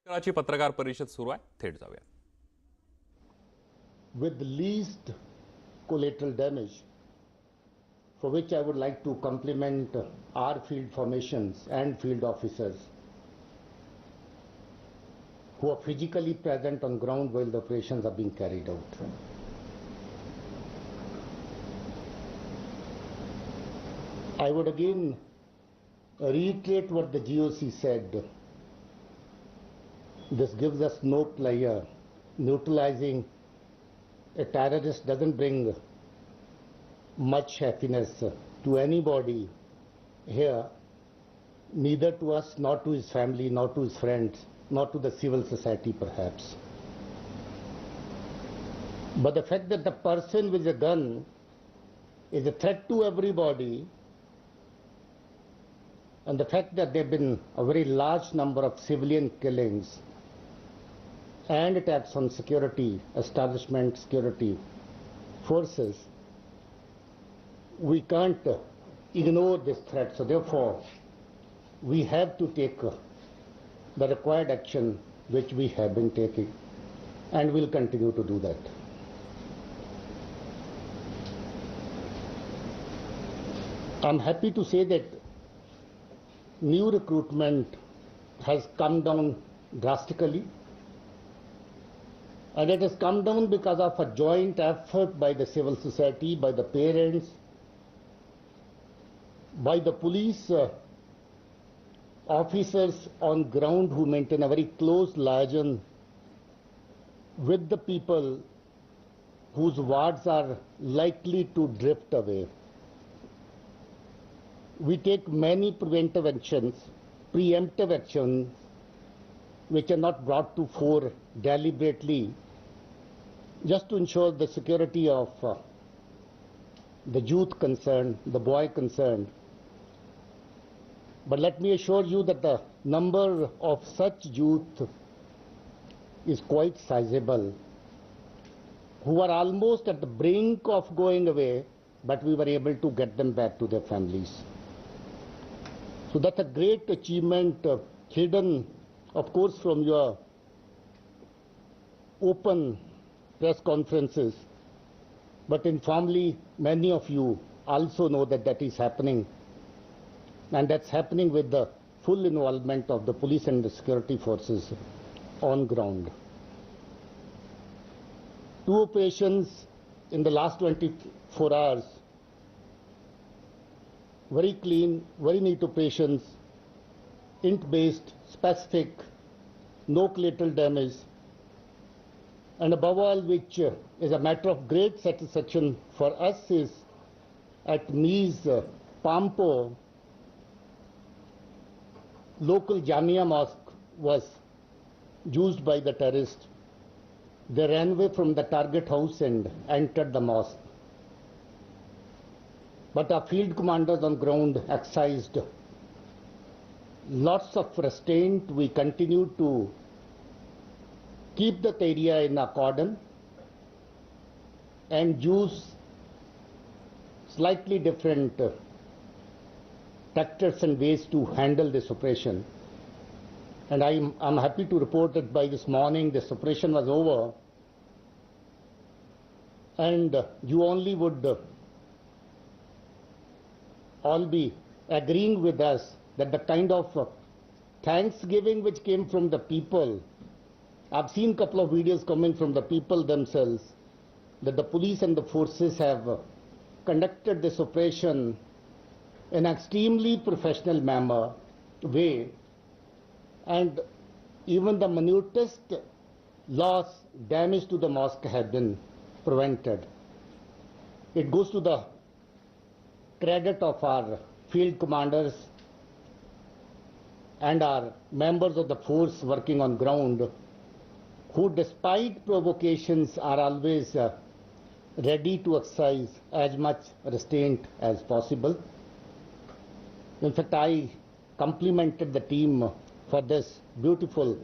ची पत्रकार परिषद सुरू आहे, थेट जाऊया. With least collateral damage, for which I would like to compliment our field formations and field officers who are physically present on ground while the operations are being carried out. I would again reiterate what the GOC said. This gives us no pleasure. Neutralizing a terrorist doesn't bring much happiness to anybody here, neither to us, nor to his family, nor to his friends, nor to the civil society perhaps. But the fact that the person with a gun is a threat to everybody, and the fact that there have been a very large number of civilian killings and attacks on security establishment, security forces, we can't ignore this threat. So therefore, we have to take the required action which we have been taking, and will continue to do that. I'm happy to say that new recruitment has come down drastically, and it has come down because of a joint effort by the civil society, by the parents, by the police officers on ground who maintain a very close liaison with the people whose wards are likely to drift away. We take many preventive actions, preemptive actions, which are not brought to fore deliberately, just to ensure the security of the youth concerned, the boy concerned. But let me assure you that the number of such youth is quite sizable, who are almost at the brink of going away, but we were able to get them back to their families. So that's a great achievement, hidden, of course, from your open press conferences. But informally, many of you also know that that is happening. And that's happening with the full involvement of the police and the security forces on ground. 2 operations in the last 24 hours, very clean, very neat operations, int-based, specific, no collateral damage, and above all, which is a matter of great satisfaction for us, is at Mies Pampo, local Jamia mosque was used by the terrorists. They ran away from the target house and entered the mosque. But our field commanders on ground exercised lots of restraint. We continue to keep that area in a cordon and use slightly different tactics and ways to handle this operation. And I'm happy to report that by this morning this operation was over, and you only would all be agreeing with us that the kind of thanksgiving which came from the people, I've seen a couple of videos coming from the people themselves, that the police and the forces have conducted this operation in an extremely professional way, and even the minutest loss, damage to the mosque have been prevented. It goes to the credit of our field commanders and our members of the force working on ground, who despite provocations are always ready to exercise as much restraint as possible. In fact, I complimented the team for this beautiful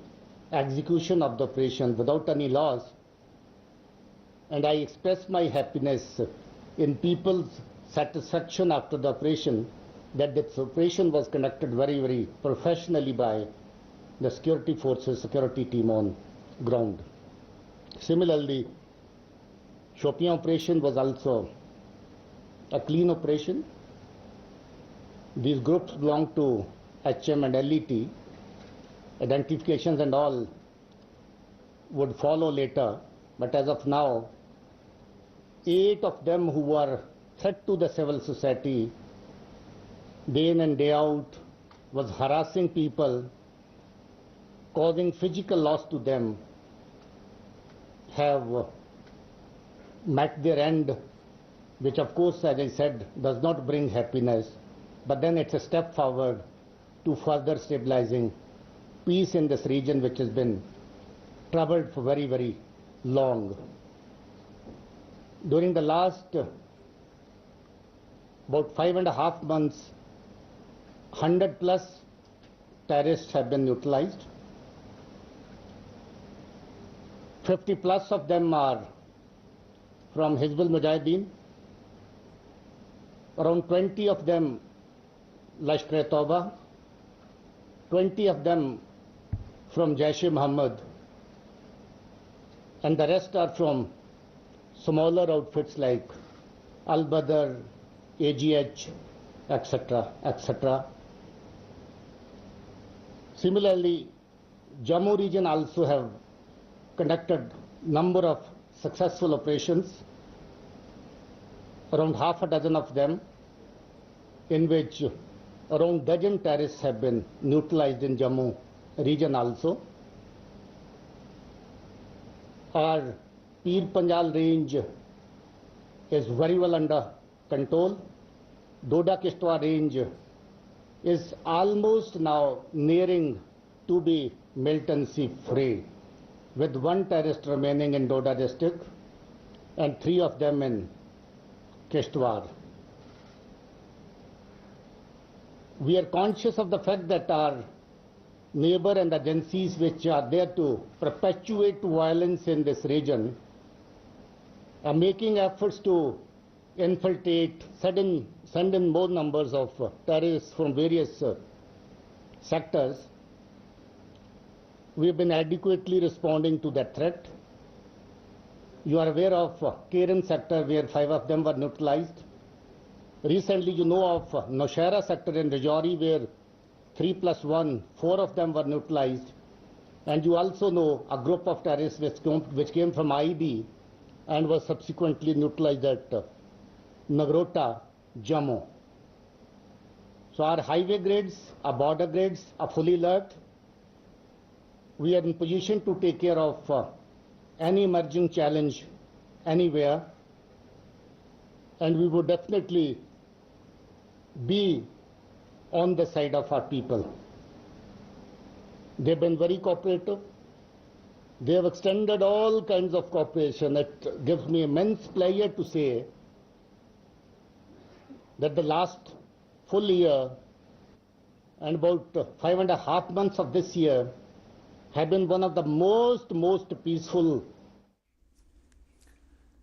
execution of the operation without any loss, and I expressed my happiness in people's satisfaction after the operation that this operation was conducted very, very professionally by the security forces, security team on ground. Similarly, Shopian operation was also a clean operation. These groups belong to HM and LET. Identifications and all would follow later, but as of now, 8 of them who were threat to the civil society, day in and day out, was harassing people, causing physical loss to them, have met their end, which of course, as I said, does not bring happiness, but then it's a step forward to further stabilizing peace in this region, which has been troubled for very, very long. During the last about 5.5 months, 100 plus terrorists have been neutralized. 50 plus of them are from Hizbul Mujahideen. Around 20 of them Lashkar-e-Tauba. 20 of them from Jaish-e-Mohammed. And the rest are from smaller outfits like Al-Badr, AGH, etc., etc. Similarly, Jammu region also have conducted number of successful operations, around half a dozen of them, in which around dozen terrorists have been neutralized in Jammu region also. Our Pir Panjal range is very well under control. Doda-Kishtwar range is almost now nearing to be militancy free, with 1 terrorist remaining in Doda district and 3 of them in Kishtwar. We are conscious of the fact that our neighbor and agencies which are there to perpetuate violence in this region are making efforts to infiltrate, send in more numbers of terrorists from various sectors. We have been adequately responding to that threat. You are aware of Keren sector where 5 of them were neutralized. Recently, you know of Naushera sector in Rajouri where 3 plus 1, 4 of them were neutralized. And you also know a group of terrorists which came from IB and was subsequently neutralized at Nagrota, Jammu. So our highway grids, our border grids are fully alert. We are in position to take care of any emerging challenge anywhere, and we would definitely be on the side of our people. They've been very cooperative. They have extended all kinds of cooperation. It gives me immense pleasure to say that the last full year and about 5.5 months of this year have been one of the most peaceful.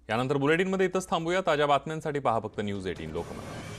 यानंतर बुलेटिनमध्ये इथंच थांबूया. ताज्या बातम्यांसाठी पहा फक्त news 18 लोकमत.